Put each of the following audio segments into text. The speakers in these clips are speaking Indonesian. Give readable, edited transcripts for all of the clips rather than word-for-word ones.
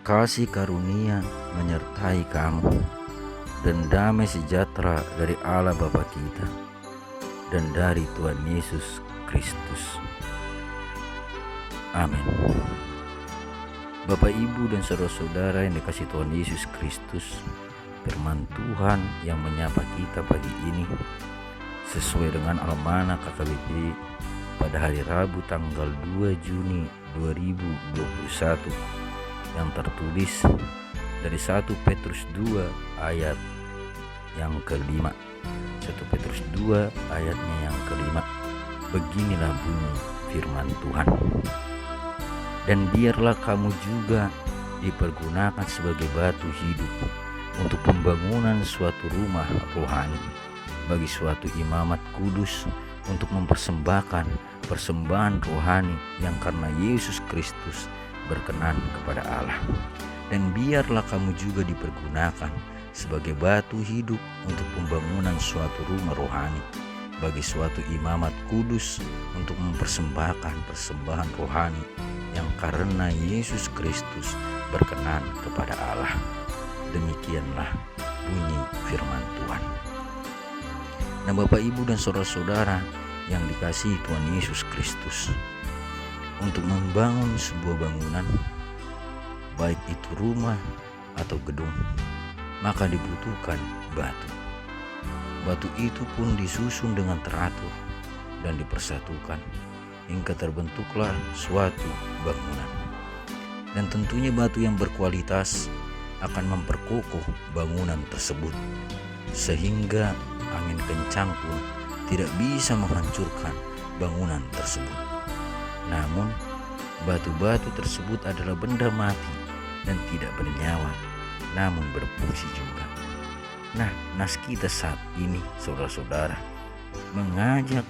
Kasih karunia menyertai kamu, dan damai sejahtera dari Allah Bapa kita dan dari Tuhan Yesus Kristus. Amin. Bapak, Ibu, dan saudara-saudara yang dikasihi Tuhan Yesus Kristus, firman Tuhan yang menyapa kita pagi ini sesuai dengan Almanak KKBP pada hari Rabu tanggal 2 Juni 2021 yang tertulis dari 1 Petrus 2 ayat yang kelima. 1 Petrus 2 ayatnya yang kelima. Beginilah bunyi firman Tuhan. Dan biarlah kamu juga dipergunakan sebagai batu hidup untuk pembangunan suatu rumah rohani bagi suatu imamat kudus, untuk mempersembahkan persembahan rohani yang karena Yesus Kristus berkenan kepada Allah. Dan biarlah kamu juga dipergunakan sebagai batu hidup untuk pembangunan suatu rumah rohani bagi suatu imamat kudus, untuk mempersembahkan persembahan rohani yang karena Yesus Kristus berkenan kepada Allah. Demikianlah bunyi firman Tuhan. Nah, Bapak, Ibu, dan saudara-saudara yang dikasihi Tuhan Yesus Kristus, untuk membangun sebuah bangunan, baik itu rumah atau gedung, maka dibutuhkan batu. Batu itu pun disusun dengan teratur dan dipersatukan hingga terbentuklah suatu bangunan. Dan tentunya batu yang berkualitas akan memperkokoh bangunan tersebut, sehingga angin kencang pun tidak bisa menghancurkan bangunan tersebut. Namun batu-batu tersebut adalah benda mati dan tidak bernyawa, namun berfungsi juga. Nah, nas kita saat ini, saudara-saudara, mengajak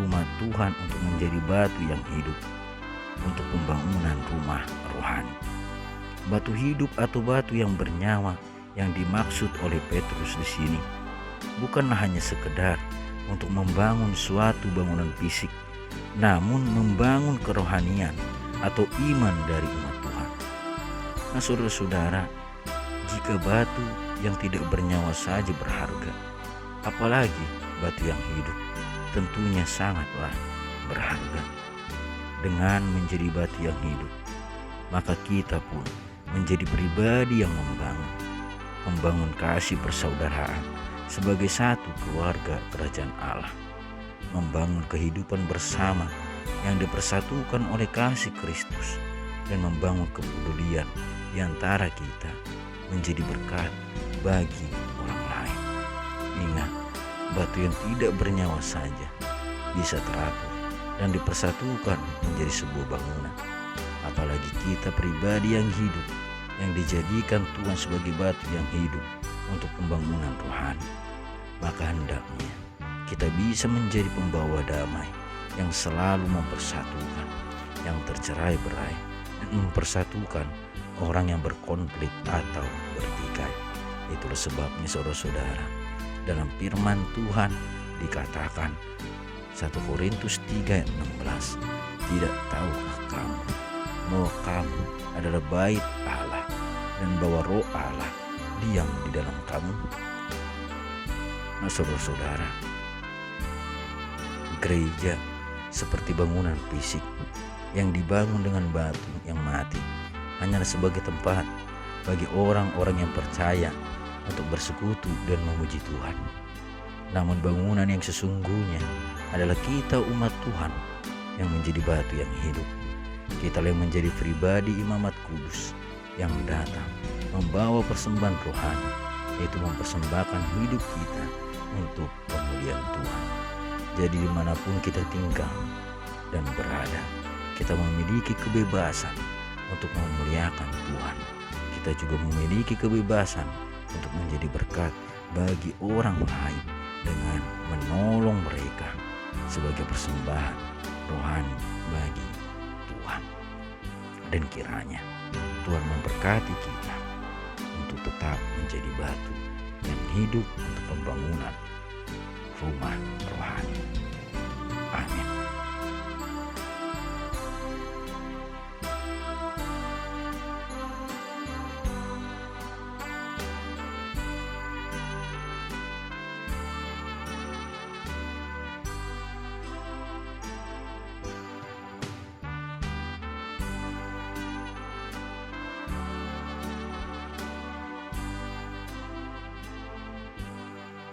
umat Tuhan untuk menjadi batu yang hidup untuk pembangunan rumah rohani. Batu hidup atau batu yang bernyawa yang dimaksud oleh Petrus di sini bukanlah hanya sekedar untuk membangun suatu bangunan fisik, namun membangun kerohanian atau iman dari umat Tuhan. Nah, saudara-saudara, jika batu yang tidak bernyawa saja berharga, apalagi batu yang hidup tentunya sangatlah berharga. Dengan menjadi batu yang hidup, maka kita pun menjadi pribadi yang membangun kasih persaudaraan sebagai satu keluarga kerajaan Allah, membangun kehidupan bersama yang dipersatukan oleh kasih Kristus, dan membangun kepedulian di antara kita menjadi berkat bagi orang lain. Ingat, batu yang tidak bernyawa saja bisa teratur dan dipersatukan menjadi sebuah bangunan, apalagi kita pribadi yang hidup, yang dijadikan Tuhan sebagai batu yang hidup untuk pembangunan rohani. Maka hendaknya kita bisa menjadi pembawa damai yang selalu mempersatukan yang tercerai-berai dan mempersatukan orang yang berkonflik atau bertikai. Itulah sebabnya, saudara-saudara, dalam firman Tuhan dikatakan 1 Korintus 3:16, tidak tahukah kamu bahwa kamu adalah bait Allah dan bahwa Roh Allah diam di dalam kamu? Nah, saudara-saudara, gereja seperti bangunan fisik yang dibangun dengan batu yang mati hanyalah sebagai tempat bagi orang-orang yang percaya untuk bersekutu dan memuji Tuhan. Namun bangunan yang sesungguhnya adalah kita, umat Tuhan, yang menjadi batu yang hidup. Kita yang menjadi pribadi imamat kudus yang datang membawa persembahan rohani, yaitu mempersembahkan hidup kita untuk kemuliaan Tuhan. Jadi dimanapun kita tinggal dan berada, kita memiliki kebebasan untuk memuliakan Tuhan. Kita juga memiliki kebebasan untuk menjadi berkat bagi orang lain dengan menolong mereka sebagai persembahan rohani bagi Tuhan. Dan kiranya Tuhan memberkati kita untuk tetap menjadi batu yang hidup untuk pembangunan rumah rohani. Amin.